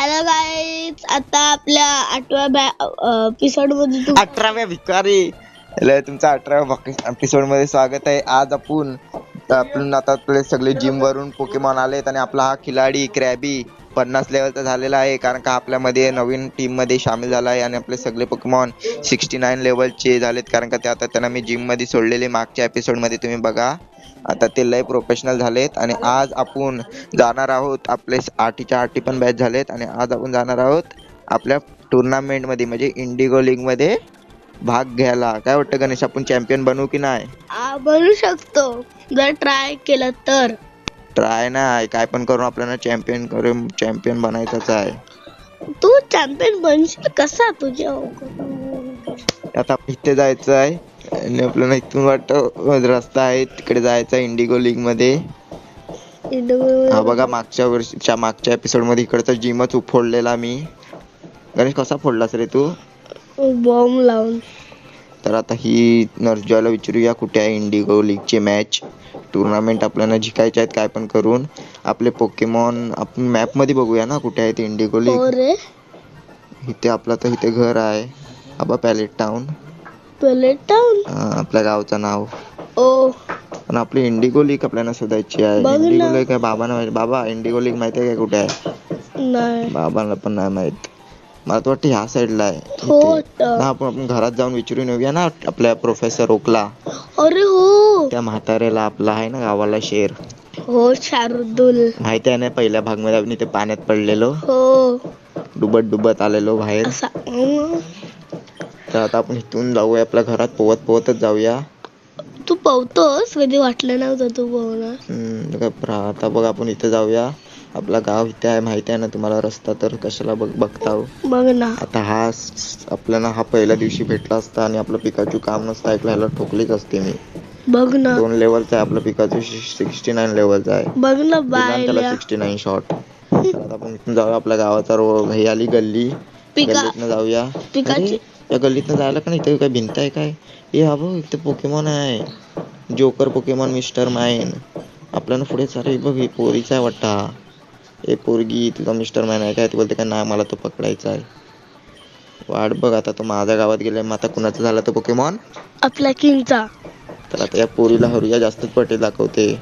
Hello guys, आता आपल्या 8व्या episode मध्ये 18व्या भिकारी तुमचा 18व्या एपिसोड मध्ये स्वागत आहे. आज आपण आता आपले सगळे जिम वरून पोकेमॉन आलेत आणि आपला हा खिलाडी क्रॅबी 50 लेवलचा झालेला आहे, कारण का आपल्यामध्ये नवीन टीम मध्ये सामील झाला आहे आणि आपले सगळे पोकेमॉन 69 लेवलचे झालेत, कारण का ते आता त्यांना मी जिम मध्ये सोडलेले मागच्या एपिसोड मध्ये तुम्ही बघा. आता ते लय प्रोफेशनल झालेत आणि आज आपण जाणार आहोत, आपले 8च्या 8 पण बॅच झालेत आणि आज आपण जाणार आहोत आपल्या टुर्नामेंट मध्ये म्हणजे इंडिगो लीग मध्ये भाग घ्यायला. काय वाटतं गणेश, आपण चॅम्पियन बनू की नाही? बनू शकतो जर ट्राय केलं तर. ट्राय नाही, काय पण करून आपल्याला चॅम्पियन बनायचंच आहे. तू चॅम्पियन बनशील कसा तुझ्या? आता इथे जायचं आहे आणि आपल्याला इथून वाटतं रस्ता आहे, तिकडे जायचं इंडिगो लीग मध्ये. हा बघा, मागच्या एपिसोड मध्ये इकडचा जिमच फोडलेला मी. गणेश कसा फोडलास रे तू? बॉम्ब लावून. तर आता ही नर्स जॉयला विचारूया कुठे आहे इंडिगो लीगची मॅच, टुर्नामेंट आपल्याला जिंकायचे आहेत. काय पण करून आपले पोकेमॉन आपण मॅप मध्ये बघूया ना कुठे आहे ते इंडिगो लीग. इथे आपला तर इथे घर आहे आबा, पॅलेट टाउन. आपल्या गावचं नाव. पण आपली इंडिगो लीग आपल्याला शोधायची आहे. इंडिगो लीग काय बाबांना माहिती? बाबा इंडिगो लीग माहिती आहे का कुठे आहे? बाबांना पण नाही माहित. मला तर वाटतं ह्या साईडला आहे. आपण घरात जाऊन विचारून येऊया ना आपल्या प्रोफेसर ओकला. अरे हो, त्या म्हाताऱ्याला आपला आहे ना गावाला शेर. हो, शार्दुल माहिती आहे ना, पहिल्या भाग मध्ये आपण इथे पाण्यात पडलेलो, डुबत आलेलो बाहेर. तर आता आपण इथून जाऊया आपल्या घरात, पोहतच जाऊया. तू पोहतोस? कधी वाटलं नव्हतं तू पोहणार. आता बघ आपण इथे जाऊया. आपला गाव इथे आहे, माहिती आहे ना तुम्हाला रस्ता, तर कशाला बघता बघ ना. आता आपल्याला हा पहिल्या दिवशी भेटला असता आणि आपलं पिकाचू काम नसतं ऐकलं, ह्याला ठोकलीच असते मी. बघ ना, 2 लेवलचा आहे आपलं पिकाचू, 69 लेवलचा आहे. बघ ना त्याला 69 शॉट. तर आता आपण इथून जाऊया आपल्या गावाचा रोड, ही आली गल्ली, गल्लीतनं जाऊया. या गल्लीतनं जायला का नाही, इथे काय भिंत आहे काय? हे हा बघ, इथे पोकेमॉन आहे, जोकर पोकेमॉन, मिस्टर माइन. आपल्याला पुढे चालू बघ, ही पोरीचा आहे वाटतं. हे पोरगी, तुझा मिस्टर मॅन आहे काय? ती बोलते काय नाही, मला तो पकडायचा आहे. वाट बघ आता, तो माझ्या गावात गेलाय, मग आता कुणाचा झाला तो पोकेमॉन? आपल्या किंगचा. तर आता या पोरीला हरुया जास्तच पटे दाखवते.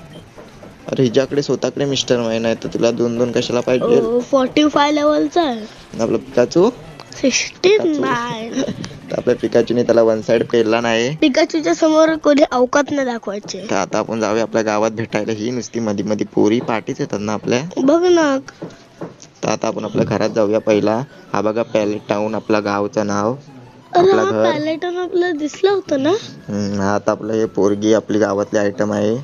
अरे हिच्याकडे स्वतःकडे मिस्टर मॅन आहे, तर तुला 2 कशाला पाहिजे? 45 लेवलचा आहे आपला पिकाचू 69. तर आपल्या पिकाचूने त्याला 1 साइड पेरला नाही. पिकाचूच्या समोर कोणी अवकात नाही दाखवायचे. तर आता आपण जाऊया आपल्या गावात भेटायला. ही नुसती मध्ये पोरी पार्टीच येतात ना आपल्या, बघ ना. तर आता आपण आपल्या घरात जाऊया पहिला. हा बघा, पॅलेट टाउन आपलं गावचं नाव. आपलं घर पॅलेट टाउन आपलं दिसलं होतं ना. आता आपलं हे पोरगी आपली गावातली आयटम आहे,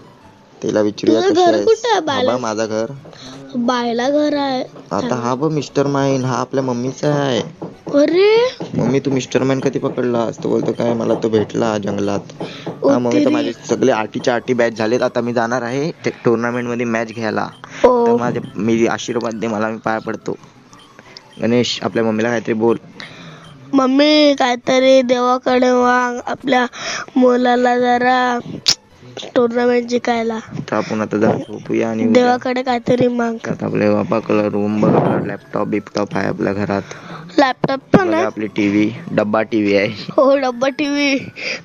तिला विचारूया कशी आहे. माझं घर बायला घर आहे. आता हा बघ मिस्टर माइन, हा आपल्या मम्मीचा आहे. अरे मम्मी, तू मिस्टर मॅन कधी पकडलास? तो बोलतो काय, मला तो भेटला जंगलात. हा मम्मी, तर माझे सगळे 8च्या 8 बॅच झालेत. आता मी जाणार आहे टुर्नामेंट मध्ये मॅच घ्यायला. तर मी आशीर्वाद दे मला, मी पाया पडतो. गणेश, आपल्या मम्मीला काहीतरी बोल. मम्मी, काहीतरी देवाकडे माग, आपल्या मुलाला जरा टुर्नामेंट जिंकायला. तर आपण आता जरा झोपूया आणि देवाकडे काहीतरी माग. आता आपल्या बापाकडे रूम बघ, लॅपटॉप आहे आपल्या घरात. लॅपटॉप पण आहे, आपली टीव्ही, डब्बा टीव्ही आहे. हो, डब्बा टीव्ही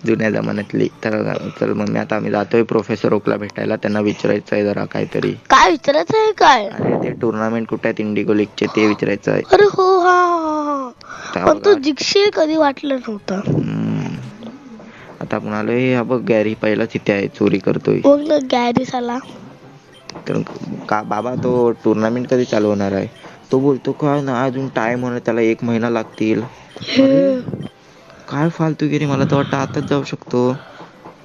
जुन्या जमान्यातली. तर चल मम्मी, आता आम्ही जातोय प्रोफेसर ओकला भेटायला. त्यांना विचारायचं आहे जरा काहीतरी. काय विचारायचं आहे? काय? अरे ते टुर्नामेंट कुठे आहेत इंडिगो लीगचे, ते विचारायचं आहे. अरे हो, हा. पण तू जिंकशील कधी वाटलं नव्हतं. आता आपण आलोय. हा बघ, गॅरी पहिलाच इथे आहे, चोरी करतोय. गॅरी साला. तर का बाबा, तो टुर्नामेंट कधी चालू होणार आहे? तो बोलतो काय ना, अजून टाइम होणार त्याला, 1 महिना लागतील. काय फालतूगिरी, मला तर वाटतं आताच जाऊ शकतो.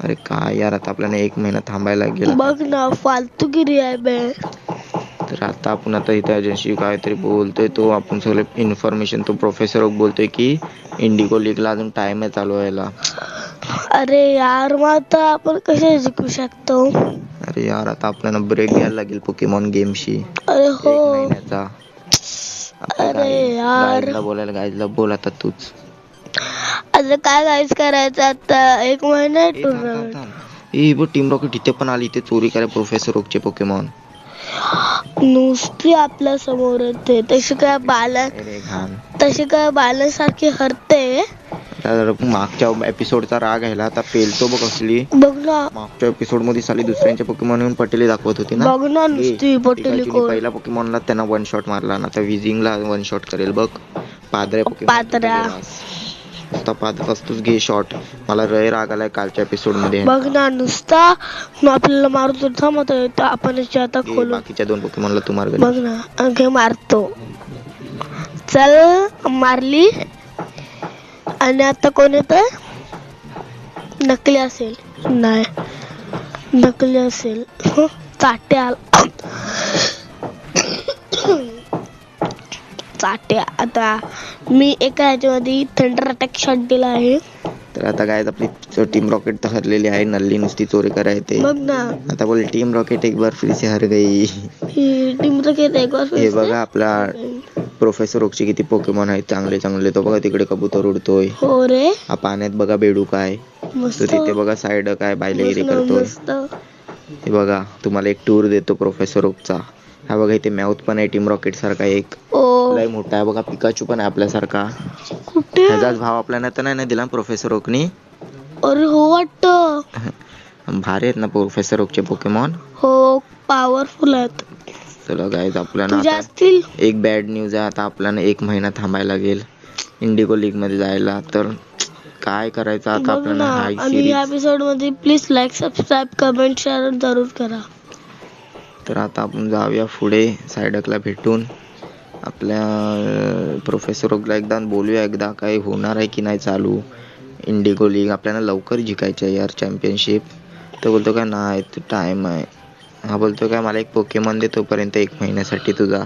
अरे काय यार, आता आपल्याला 1 महिना थांबायला लागेल. बघ ना, फालतूगिरी आहे बे. तर आता आपण इथे एजन्सी काहीतरी बोलतोय, तो आपण सगळे इन्फॉर्मेशन, तो प्रोफेसर बोलतोय की इंडिगो लीगला अजून टाइम आहे चालू व्हायला. अरे यार, मग आता आपण कसे जिंकू शकतो? अरे यार, आता आपल्याला ब्रेक घ्यायला लागेल पोकेमॉन गेमशी. अरे हो, 1 महिन्याचा. अरे यार, बोलायला गाईजला बोल आता तूच. आता काय गाईज करायचं आता? 1 महिना टुर्नामेंट. टीम रॉकेट इथे पण आली, इथे चोरी कराय प्रोफेसर ओकचे पोकेमॉन. नुसती आपल्या समोर येते. तशी काय बालसारखी हरते. मागच्या एपिसोडचा राग आहे आता पेलतो बघ असली. बघ ना, मागच्या एपिसोड मध्ये साली दुसऱ्यांच्या पोकेमॉन येऊन पटेली दाखवत होती ना. बघ ना नुसती पटेली कोण. पहिला पोकेमॉनला त्यांना वन शॉट मारला ना, आता विजिंगला वन शॉट करेल बघ. पादऱ्या पादर असतोच घे शॉट. मला राग आलाय कालच्या एपिसोड मध्ये. बघ ना नुसता आपल्याला मारतो. थांबत आपण आता खोलू. बाकीच्या 2 पोकेमॉनला तू मार. बघ ना अंगे मारतो. चल मारली. आणि आता कोण येत? नकली असेल. नाही नकली असेल. चाट्या आता मी एका ह्याच्यामध्ये थंडर अटॅक शॉट दिला आहे. तर आता काय आपली टीम रॉकेट तर हरलेली आहे. नल्ली नुसती चोरी करायचे. बघ ना आता बोल टीम रॉकेट एक बार फिर से हर गई. टीम रॉकेट एक बार हे बघा आपला प्रोफेसर ओकचे किती पोकेमॉन आहेत चांगले. तो बघा तिकडे कबूतर उडतोय. हो रे. हा पाण्यात बघा बेडूक आहे. तो तिथे बघा साइड काय बायलेगिरी करतोय. हे बघा तुम्हाला एक टूर देतो प्रोफेसर ओकचा. हा बघा इथे मॅउथ पण आहे टीम रॉकेट सारखा एक. लय मोठा आहे बघा. पिकाचू पण आहे आपल्यासारखा. कुठे? ह्याचाच भाव आपल्याला तर नाही दिला प्रोफेसर ओकनी. अरे हो वाटतं. भारी आहेत ना प्रोफेसर ओकचे पोकेमॉन. हो पॉवरफुल आहेत. चला गाईज आपल्याला एक बॅड न्यूज आहे. आता आपल्याला 1 महिना थांबायला लागेल इंडिगो लीग मध्ये जायला. तर काय करायचं आता आपल्याला. आणि या एपिसोड मध्ये please like subscribe comment share जरूर करा. तर आता आपण जाऊया पुढे सायडकला भेटून आपल्या प्रोफेसर ओकला एकदा बोलूया. एकदा काय होणार आहे की नाही चालू इंडिगो लीग. आपल्याला लवकर जिंकायचं आहे यार चॅम्पियनशिप. तो बोलतो काय नाही टाइम आहे. हा बोलतो काय मला एक पोकेमॉन दे तोपर्यंत 1 महिन्यासाठी तुझा.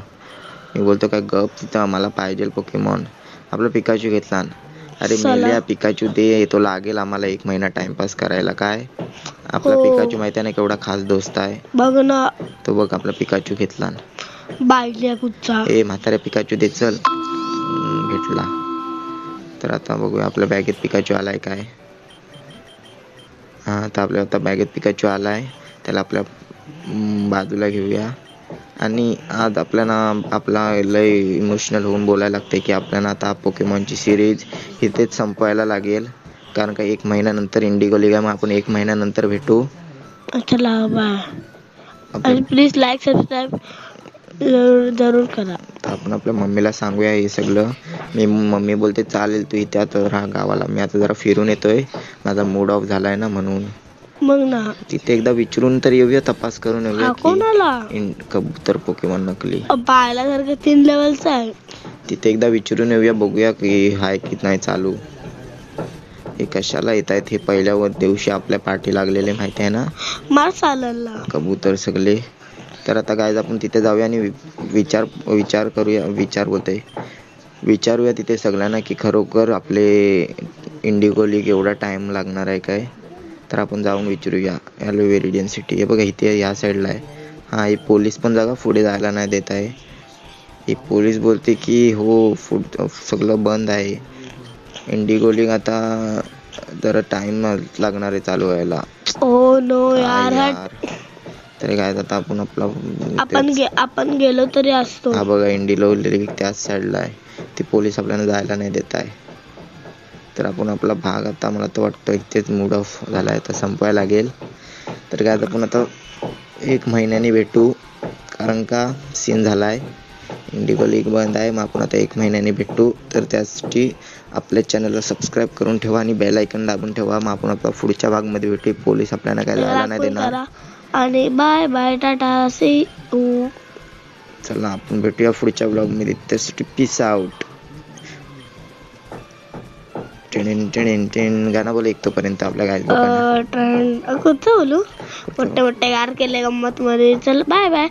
मी बोलतो काय गप तिथं आम्हाला पाहिजे पोकेमॉन. आपला पिकाचू घेतला. अरे मेल्या पिकाचू दे. तो लागेल आम्हाला 1 महिना टाइमपास करायला. काय आपला पिकाचू माहिती आहे ना केवढा खास दोस्त आहे. बघ ना तो बघ आपला पिकाचू घेतला. बायल्या कुठचा. म्हाताऱ्या पिकाचू दे चल. घेतला. तर आता बघूया आपल्या बॅगेत पिकाचू आलाय काय. हा तर आपल्या आता बॅगेत पिकाचू आलाय. त्याला आपल्या बाजूला घेऊया. आणि आज आपला लय इमोशनल होऊन बोलायला लागते की आपल्याला आता पोकेमॉनची सिरीज इथेच संपवायला लागेल. कारण का 1 महिन्यानंतर इंडिगो लीग आहे. आपण 1 महिन्यानंतर भेटू. चला बाय. आणि प्लीज लाईक सबस्क्राईब जरूर करा. आपण आपल्या मम्मीला सांगूया हे सगळं. मम्मी बोलते चालेल तू इथे आता राहा गावाला. मी आता जरा फिरून येतोय. माझा मूड ऑफ झालाय ना म्हणून. मग ना तिथे एकदा विचारून तर येऊया. तपास करून येऊया कोणाला कबूतर पोकेमॉन नकली पाहायला 3 लेवलचा आहे. तिथे एकदा विचारून येऊया. बघूया की हाय की नाही चालू. हे कशाला येत आहेत हे. पहिल्या दिवशी आपल्या पाठी लागलेले माहिती आहे ना मार चालला कबूतर सगळे. तर आता काय आपण तिथे जाऊया आणि विचारूया तिथे सगळ्यांना की खरोखर आपले इंडिगो लीग एवढा टाइम लागणार आहे काय. तर आपण जाऊन विचारूया. व्हेरिडियन सिटी हे बघा इथे या साईडला आहे. हा ही पोलीस पण जागा पुढे जायला नाही देत आहे. ही पोलीस बोलते की हो सगळं बंद आहे. इंडिगो लीग आता जरा टाइम लागणार आहे चालू व्हायला. ओ नो यार. तरी काय आता आपण गेलो तरी असतो. हा बघा इंडिगो लीग त्याच साईडला आहे. ती पोलीस आपल्याला जायला नाही देत आहे. तर आपण आपला भाग आता मला तर वाटतं इथेच मूड ऑफ झालाय तर संपवायला लागेल. तर काय आपण आता 1 महिन्याने भेटू. कारण का सीन झालाय इंडिगो लीग बंद आहे. मग आपण आता 1 महिन्याने भेटू. तर त्यासाठी आपल्या चॅनलला सबस्क्राईब करून ठेवा आणि बेल आयकॉन दाबून ठेवा. मग आपण आपल्या पुढच्या भागमध्ये भेटू. पोलीस आपल्याला काय जायला नाही देणार. आणि bye bye ta ta see you. चला आपण भेटूया पुढच्या ब्लॉग मध्ये. त्यासाठी पीस आउट. गाणं बोल एक तोपर्यंत आपल्या गायला बोलू मोठे मोठे गार केले गंमत मध्ये. चल बाय बाय.